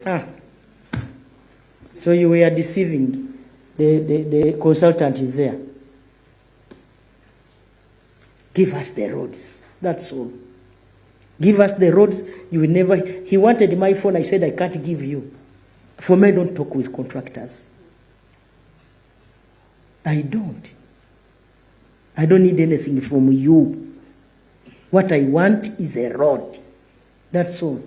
Ah. So you were deceiving. The consultant is there. Give us the roads. That's all. Give us the roads. You will never. He wanted my phone. I said, I can't give you. For me, I don't talk with contractors. I don't. I don't need anything from you. What I want is a road. That's all.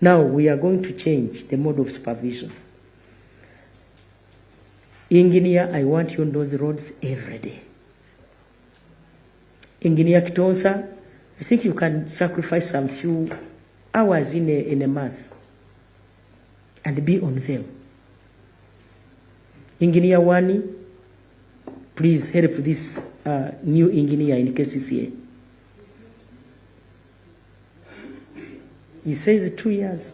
Now we are going to change the mode of supervision. Engineer, I want you on those roads every day. Engineer Kitonsa, I think you can sacrifice some few hours in a month and be on them. Engineer Wani, please help this new engineer in KCCA. He says 2 years.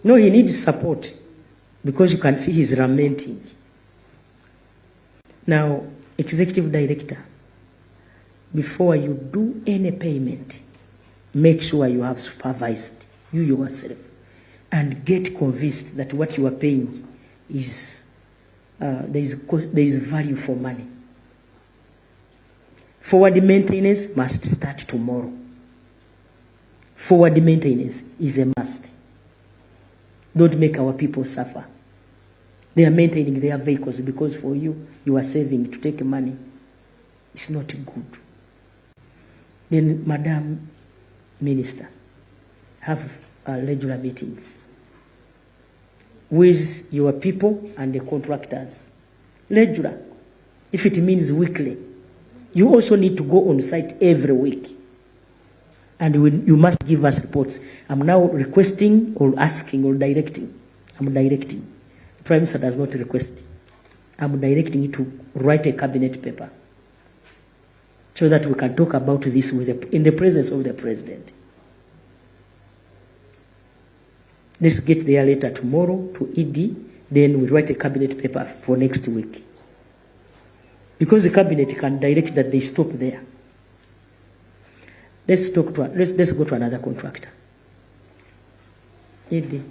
No, he needs support because you can see he's lamenting. Now, Executive Director, before you do any payment, make sure you have supervised you yourself and get convinced that what you are paying is there is value for money. Forward maintenance must start tomorrow. Forward maintenance is a must. Don't make our people suffer. They are maintaining their vehicles because for you, you are saving to take money. It's not good. Then, Madam Minister, have regular meetings with your people and the contractors. Regular. If it means weekly. You also need to go on site every week. And you must give us reports. I'm now requesting or asking or directing. I'm directing. The Prime Minister does not request. I'm directing you to write a cabinet paper so that we can talk about this in the presence of the President. Let's get their letter tomorrow to ED, then we write a cabinet paper for next week. Because the cabinet can direct that they stop there. Let's go to another contractor. ED.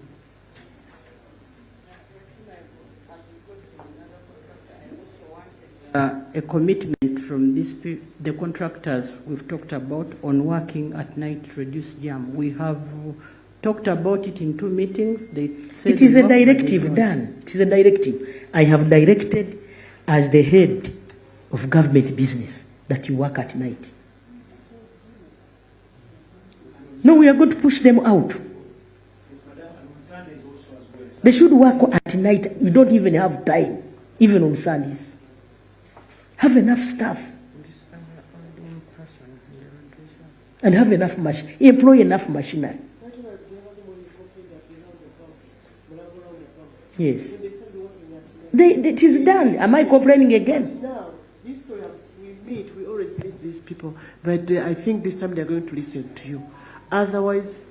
A commitment from the contractors we've talked about on working at night to reduce jam. We have talked about it in 2 meetings. They said it is a directive done. It is a directive. I have directed as the head of government business that you work at night. No, we are going to push them out. They should work at night. We don't even have time, even on Sundays. Have enough staff. And have enough employ enough machinery. Yes. It is done. Am I complaining again? Now, this story, we always meet these people, but I think this time they're going to listen to you. Otherwise,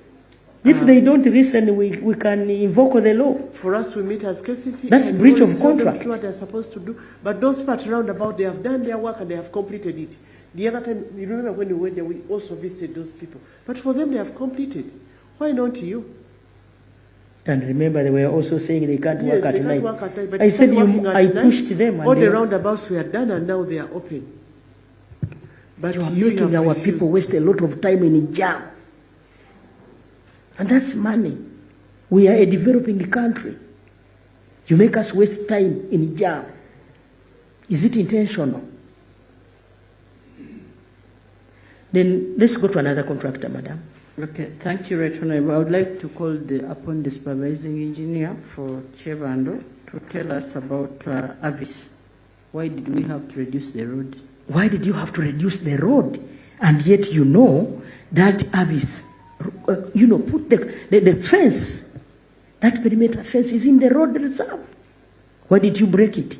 if they don't listen, we can invoke the law. For us, we meet as KCC. That's breach of contract. What they're supposed to do. But those parts roundabout, they have done their work and they have completed it. The other time, you remember when we went there, we also visited those people. But for them, they have completed. Why not you? And remember, they were also saying they can't work at night. Work at night. But I said I pushed them. All the roundabouts were done and now they are open. But you are making our people waste a lot of time in a jam. And that's money. We are a developing country. You make us waste time in a jam. Is it intentional? Then let's go to another contractor, Madam. Okay, thank you, Right Honorable. I would like to call upon the supervising engineer for Chevando to tell us about Avis. Why did we have to reduce the road? Why did you have to reduce the road? And yet you know that Avis, put the fence, that perimeter fence is in the road reserve. Why did you break it?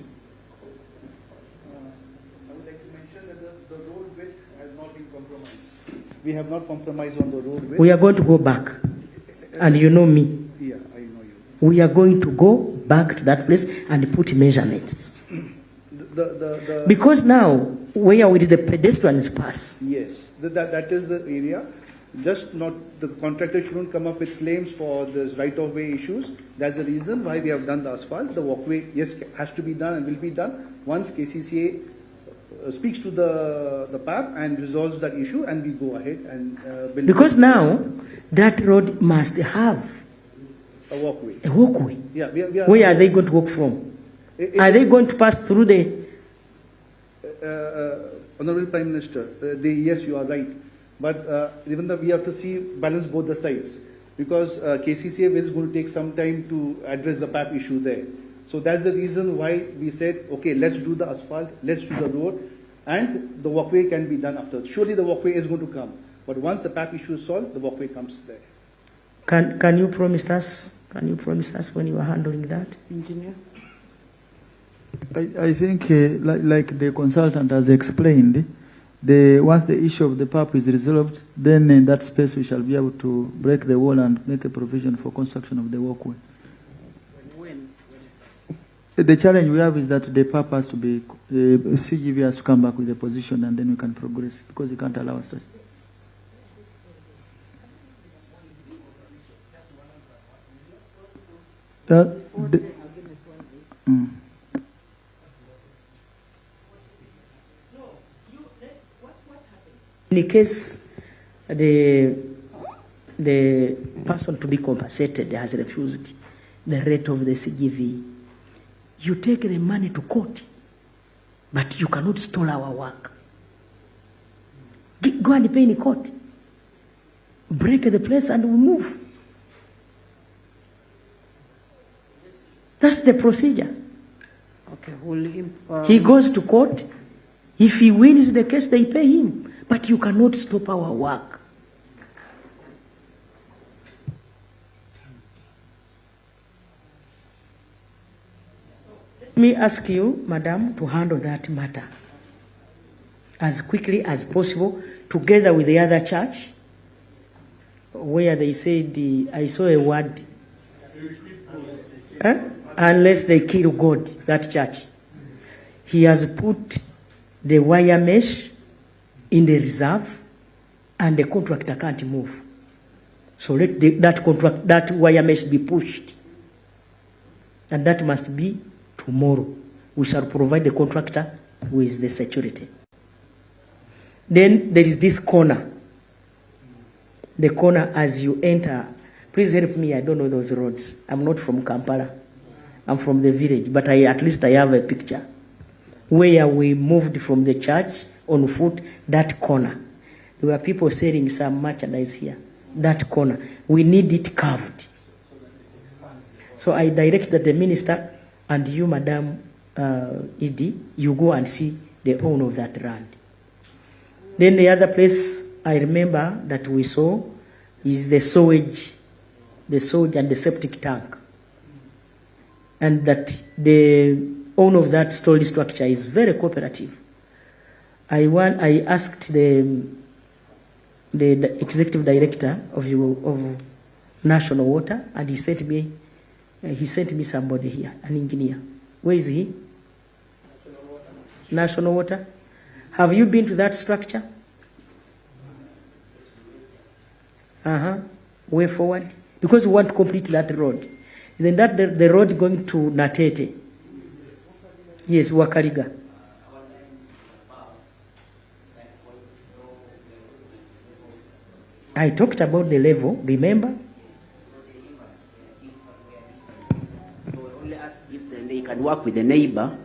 I would like to mention that the road width has not been compromised. We have not compromised on the road width. We are going to go back. And you know me. Yeah, I know you. We are going to go back to that place and put measurements. Because now, where will the pedestrians pass? Yes, that is the area. Just not, the contractor shouldn't come up with claims for this right-of-way issues. That's the reason why we have done the asphalt. The walkway, yes, has to be done and will be done once KCCA speaks to the PAP and resolves that issue, and we go ahead and build. Because now that road must have a walkway. a walkway. Yeah, we are, Where are they going to walk from? Are they going to pass through the... Honorable Prime Minister, yes, you are right. But even though we have to balance both the sides, because KCCA is going to take some time to address the PAP issue there. So that's the reason why we said, okay, let's do the asphalt, let's do the road, and the walkway can be done after. Surely the walkway is going to come. But once the PAP issue is solved, the walkway comes there. Can you promise us? Can you promise us when you are handling that? Engineer? I think, like the consultant has explained, once the issue of the PAP is resolved, then in that space we shall be able to break the wall and make a provision for construction of the walkway. When? The challenge we have is that the PAP has to be, CGV has to come back with a position, and then we can progress, because he can't allow us that. In case the person to be compensated has refused the rate of the CGV, you take the money to court, but you cannot stall our work. Go and pay in court. Break the place and we move. That's the procedure. Okay, will him, He goes to court. If he wins the case, they pay him. But you cannot stop our work. Let me ask you, Madam, to handle that matter as quickly as possible, together with the other church, where they said, I saw a word, unless they kill God, that church. He has put the wire mesh in the reserve, and the contractor can't move. So let that wire mesh be pushed. And that must be tomorrow. We shall provide the contractor with the security. Then there is this corner. The corner as you enter. Please help me, I don't know those roads. I'm not from Kampala. I'm from the village, but at least I have a picture. Where we moved from the church on foot, that corner. There were people selling some merchandise here. That corner. We need it carved. So I directed the minister and you, Madam Edie, you go and see the owner of that land. Then the other place I remember that we saw is the sewage and the septic tank. And that the owner of that storage structure is very cooperative. I asked the executive director of National Water, and he sent me somebody here, an engineer. Where is he? National Water. Have you been to that structure? Way forward, because we want to complete that road. Isn't that the road going to Natete? Yes, Wakariga. I talked about the level, remember? Only ask if they can work with the neighbor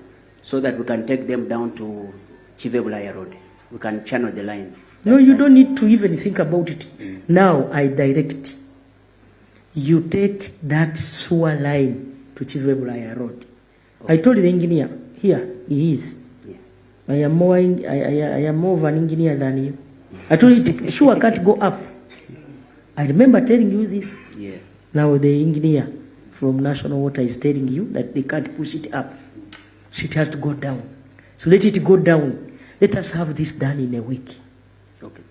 so that we can take them down to Chivebulaya Road. We can channel the line. No, you don't need to even think about it. Now I direct. You take that sewer line to Chivebulaya Road. Okay. I told the engineer, here, he is. Yeah. I am more of an engineer than you. I told you, sure, I can't go up. I remember telling you this. Yeah. Now the engineer from National Water is telling you that they can't push it up. So it has to go down. So let it go down. Let us have this done in a week. Okay.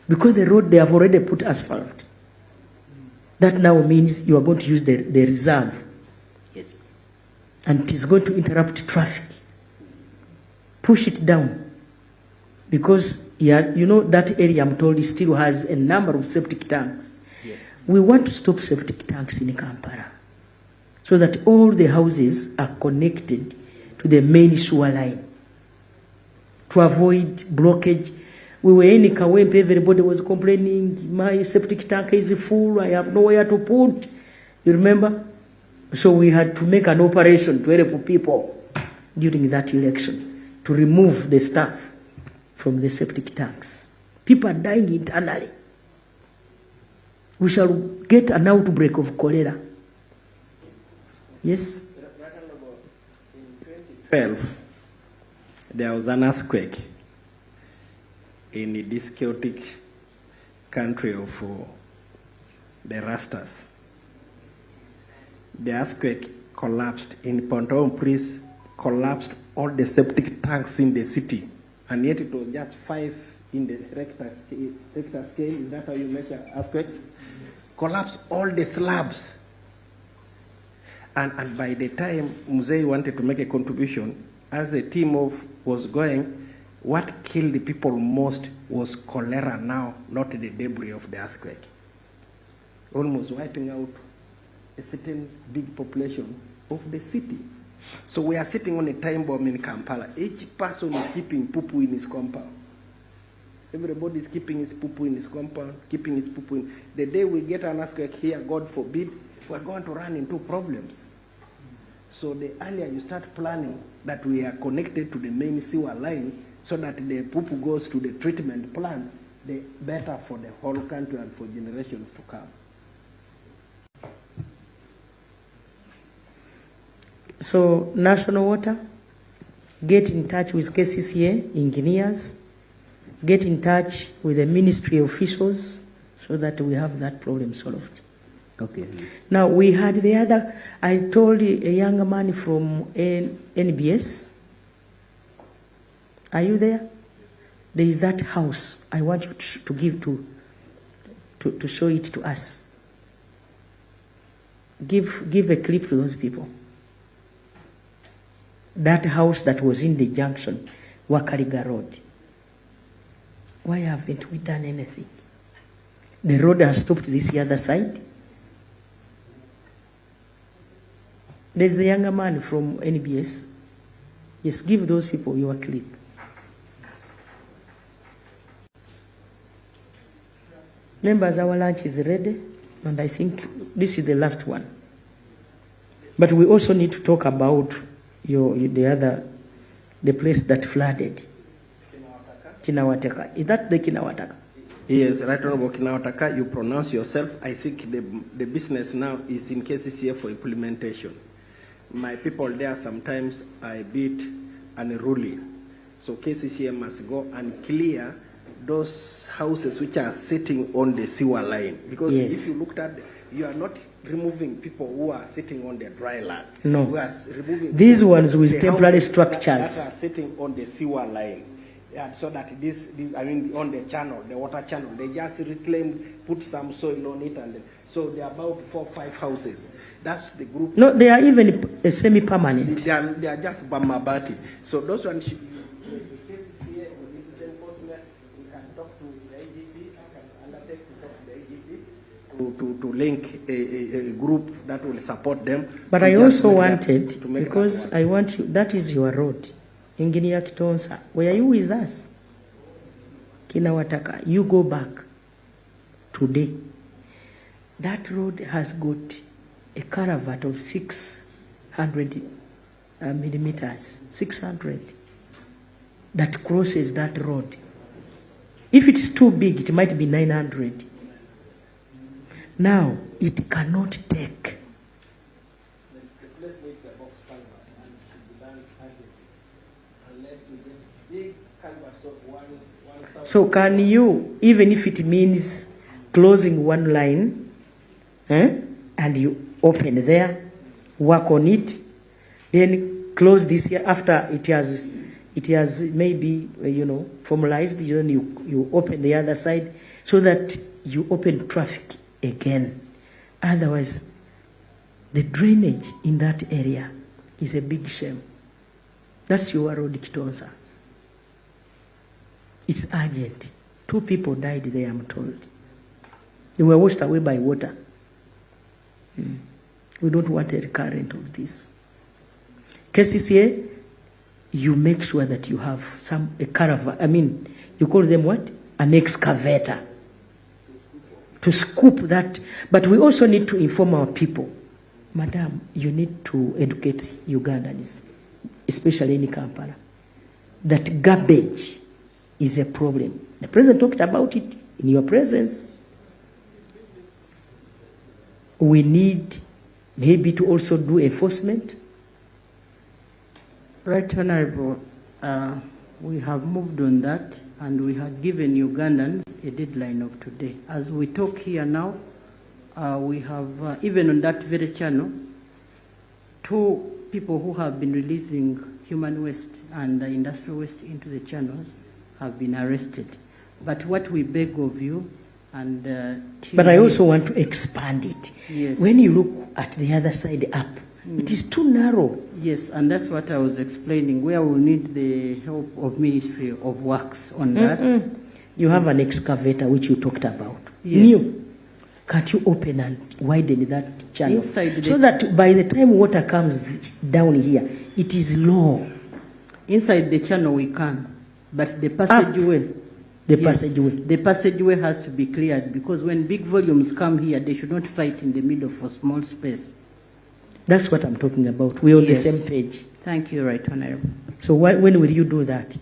Because the road, they have already put asphalt. That now means you are going to use the reserve. Yes, please. And it is going to interrupt traffic. Push it down. Because you know that area, I'm told, still has a number of septic tanks. Yes. We want to stop septic tanks in Kampala so that all the houses are connected to the main sewer line to avoid blockage. We were in Kawempe, everybody was complaining, my septic tank is full, I have nowhere to put. You remember? So we had to make an operation to help people during that election to remove the stuff from the septic tanks. People are dying internally. We shall get an outbreak of cholera. Yes? In 2012, there was an earthquake in this chaotic country of the Rastas. The earthquake collapsed in Pontoon, please collapsed all the septic tanks in the city, and yet it was just 5 in the Richter scale. Is that how you measure earthquakes? Collapsed all the slabs. And by the time Muzei wanted to make a contribution, as the team was going, what killed the people most was cholera now, not the debris of the earthquake. Almost wiping out a certain big population of the city. So we are sitting on a time bomb in Kampala. Each person is keeping poo-poo in his compound. Everybody is keeping his poo-poo in his compound, keeping his poo-poo in. The day we get an earthquake here, God forbid, we're going to run into problems. So the earlier you start planning that we are connected to the main sewer line so that the poo-poo goes to the treatment plant, the better for the whole country and for generations to come. So National Water, get in touch with KCCA engineers, get in touch with the ministry officials so that we have that problem solved. Okay. Now we had the other, I told a young man from NBS, are you there? There is that house. I want you to give to show it to us. Give a clip to those people. That house that was in the junction, Wakariga Road. Why haven't we done anything? The road has stopped this other side. There's a younger man from NBS. Yes, give those people your clip. Members, our lunch is ready, and I think this is the last one. But we also need to talk about the place that flooded. Kinawataka. Is that the Kinawataka? Yes, Right Honorable Kinawataka, you pronounce yourself. I think the business now is in KCCA for implementation. My people there sometimes are a bit unruly. So KCCA must go and clear those houses which are sitting on the sewer line. Because Yes. if you looked at, you are not removing people who are sitting on the dry land. No. You are removing These people, ones with the temporary houses structures. that are sitting on the sewer line. Yeah, so that this, I mean, on the channel, the water channel, they just reclaimed, put some soil on it, and so there are about 4 or 5 houses. That's the group. No, they are even semi-permanent. They are just Bamabati. So those ones, the KCCA or the enforcement, we can talk to the IGP, I can undertake to talk to the IGP to link a group that will support them. But to I just also make that- wanted, to make that because work. I want you, that is your road. Engineer Kitonsa, were you with us? Kinawataka, you go back today. That road has got a culvert of 600 millimeters, 600, that crosses that road. If it's too big, it might be 900. Now, it cannot take. The place needs a box culvert and it should be done urgently. Unless you get big culverts of 1,000. So can you, even if it means closing one line, and you open there, work on it, then close this year after it has maybe formalized, then you open the other side so that you open traffic again. Otherwise, the drainage in that area is a big shame. That's your road, Kitonsa. It's urgent. 2 people died there, I'm told. They were washed away by water. We don't want a recurrent of this. KCCA, you make sure that you have a caravan, you call them what? An excavator. To scoop that. But we also need to inform our people. Madam, you need to educate Ugandans, especially in Kampala, that garbage is a problem. The president talked about it in your presence. We need maybe to also do enforcement. Right, Honorable, we have moved on that, and we had given Ugandans a deadline of today. As we talk here now, we have, even on that very channel, 2 people who have been releasing human waste and industrial waste into the channels have been arrested. But what we beg of you, and but I also want to expand it. Yes. When you look at the other side up, it is too narrow. Yes, and that's what I was explaining, where we'll need the help of Ministry of Works on that. You have an excavator which you talked about. Yes. New. Can't you open and widen that channel? Inside so that by the time water comes down here, it is low. Inside the channel we can, but the passageway. The passageway has to be cleared, because when big volumes come here, they should not fight in the middle for small space. That's what I'm talking about. We're on the same page. Thank you, Right Honorable. So when will you do that?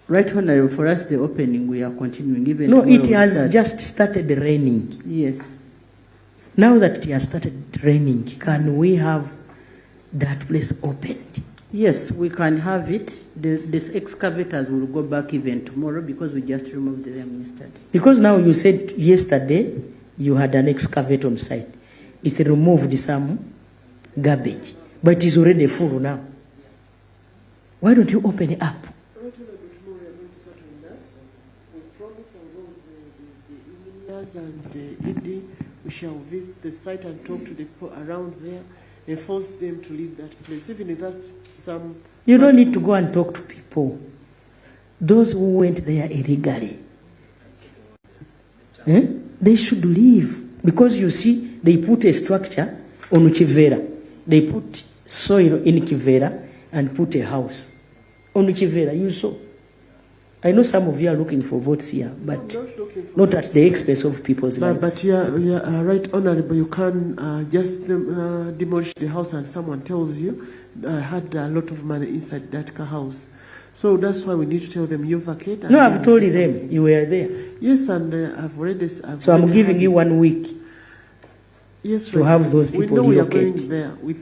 Right Honorable, for us the opening, we are continuing. Even no, it has just started raining. Yes. Now that it has started raining, can we have that place opened? Yes, we can have it. These excavators will go back even tomorrow, because we just removed them yesterday. Because now you said yesterday you had an excavator on site. It removed some garbage, but it is already full now. Why don't you open it up? And the ED, we shall visit the site and talk to the people around there and force them to leave that place, even if that's some... You don't need to go and talk to people. Those who went there illegally, they should leave. Because you see, they put a structure on Chivera. They put soil in Kivera and put a house on Chivera. You saw. I know some of you are looking for votes here, but not at the expense of people's lives. But yeah, right, Honorable, you can just demolish the house and someone tells you, I had a lot of money inside that house. So that's why we need to tell them you vacate. No, I've told them you were there. Yes, and I've already... So I'm giving you 1 week to have those people we know we are relocate. going there with